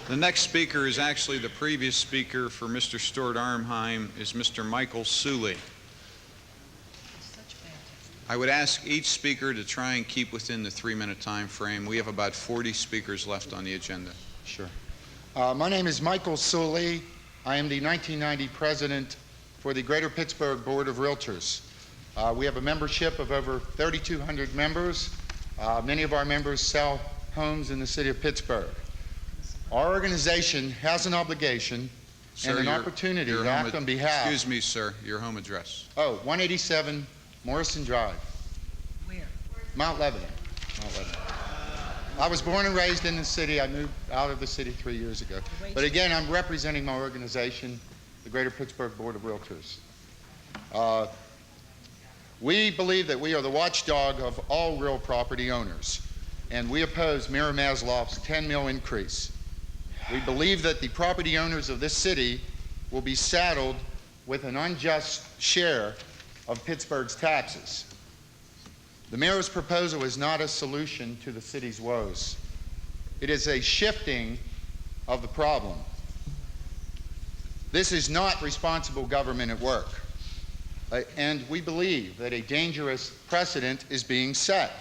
The next speaker is actually the previous speaker for Mr. Stuart Arnheim, is Mr. Michael Suley. I would ask each speaker to try and keep within the 3-minute time frame. We have about 40 speakers left on the agenda. Sure. My name is Michael Suley. I am the 1990 president for the Greater Pittsburgh Board of Realtors. We have a membership of over 3,200 members. Many of our members sell homes in the city of Pittsburgh. Our organization has an obligation and an opportunity to act on behalf... Excuse me, sir. Your home address. 187 Morrison Drive. Where? Mount Lebanon. I was born and raised in the city. I moved out of the city 3 years ago. But again, I'm representing my organization, the Greater Pittsburgh Board of Realtors. We believe that we are the watchdog of all real property owners, and we oppose Mayor Masloff's 10 mil increase. We believe that the property owners of this city will be saddled with an unjust share of Pittsburgh's taxes. The mayor's proposal is not a solution to the city's woes. It is a shifting of the problem. This is not responsible government at work. And we believe that a dangerous precedent is being set.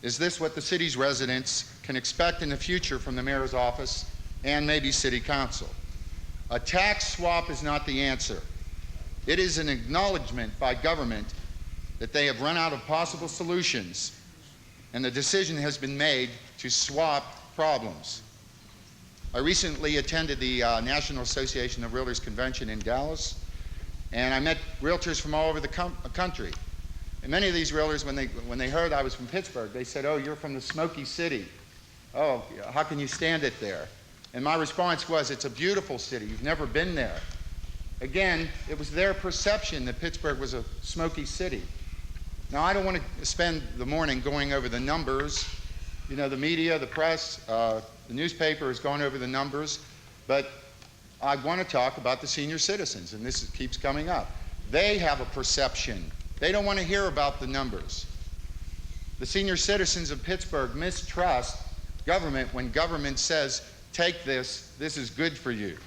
Is this what the city's residents can expect in the future from the mayor's office and maybe city council? A tax swap is not the answer. It is an acknowledgement by government that they have run out of possible solutions, and the decision has been made to swap problems. I recently attended the National Association of Realtors Convention in Dallas, and I met realtors from all over the country. And many of these realtors, when they heard I was from Pittsburgh, they said, "Oh, you're from the Smoky City. Oh, how can you stand it there?" And my response was, "It's a beautiful city. You've never been there." Again, it was their perception that Pittsburgh was a smoky city. Now, I don't want to spend the morning going over the numbers. You know, the media, the press, the newspaper has gone over the numbers, but I want to talk about the senior citizens, and this keeps coming up. They have a perception. They don't want to hear about the numbers. The senior citizens of Pittsburgh mistrust government when government says, "Take this, this is good for you."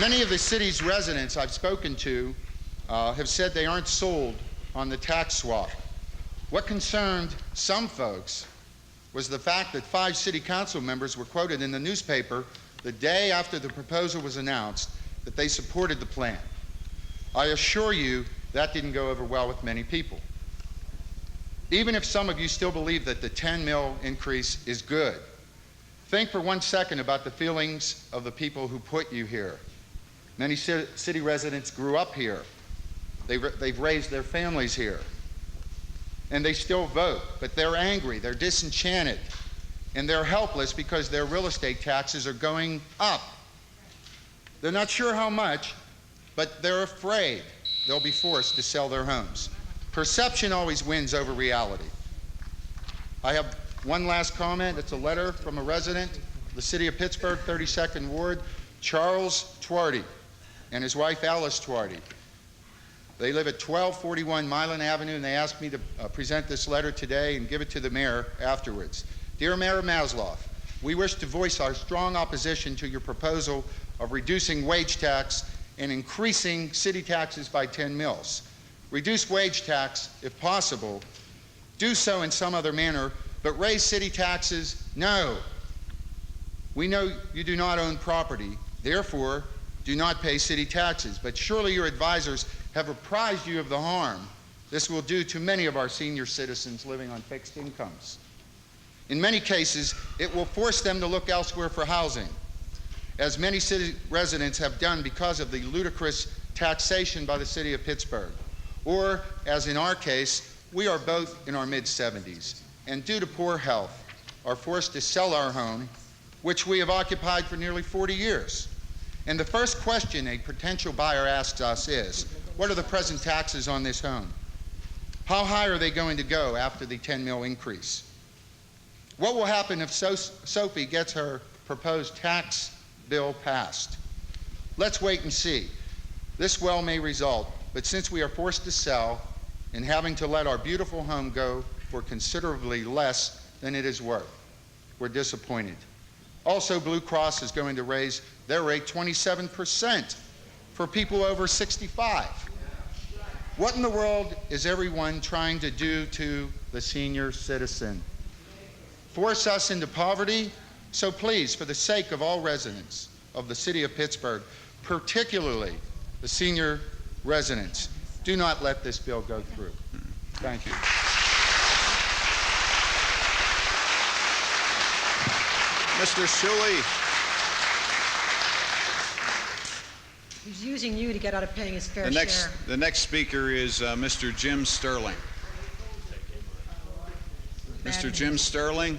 Many of the city's residents I've spoken to have said they aren't sold on the tax swap. What concerned some folks was the fact that 5 city council members were quoted in the newspaper the day after the proposal was announced that they supported the plan. I assure you that didn't go over well with many people. Even if some of you still believe that the 10 mil increase is good, think for 1 second about the feelings of the people who put you here. Many city residents grew up here. They've raised their families here. And they still vote, but they're angry, they're disenchanted, and they're helpless because their real estate taxes are going up. They're not sure how much, but they're afraid they'll be forced to sell their homes. Perception always wins over reality. I have one last comment. It's a letter from a resident, the city of Pittsburgh, 32nd Ward, Charles Twardy, and his wife Alice Twardy. They live at 1241 Milan Avenue, and they asked me to present this letter today and give it to the mayor afterwards. Dear Mayor Masloff, we wish to voice our strong opposition to your proposal of reducing wage tax and increasing city taxes by 10 mils. Reduce wage tax if possible. Do so in some other manner, but raise city taxes, no. We know you do not own property, therefore do not pay city taxes, but surely your advisors have apprised you of the harm this will do to many of our senior citizens living on fixed incomes. In many cases, it will force them to look elsewhere for housing, as many city residents have done because of the ludicrous taxation by the city of Pittsburgh. Or, as in our case, we are both in our mid-70s, and due to poor health, are forced to sell our home, which we have occupied for nearly 40 years. And the first question a potential buyer asks us is, what are the present taxes on this home? How high are they going to go after the 10 mil increase? What will happen if Sophie gets her proposed tax bill passed? Let's wait and see. This well may result, but since we are forced to sell in having to let our beautiful home go for considerably less than it is worth. We're disappointed. Also, Blue Cross is going to raise their rate 27% for people over 65. What in the world is everyone trying to do to the senior citizen? Force us into poverty? So please, for the sake of all residents of the city of Pittsburgh, particularly the senior residents, do not let this bill go through. Thank you. Mr. Suley. He's using you to get out of paying his fair share. The next speaker is Mr. Jim Sterling. Mr. Jim Sterling.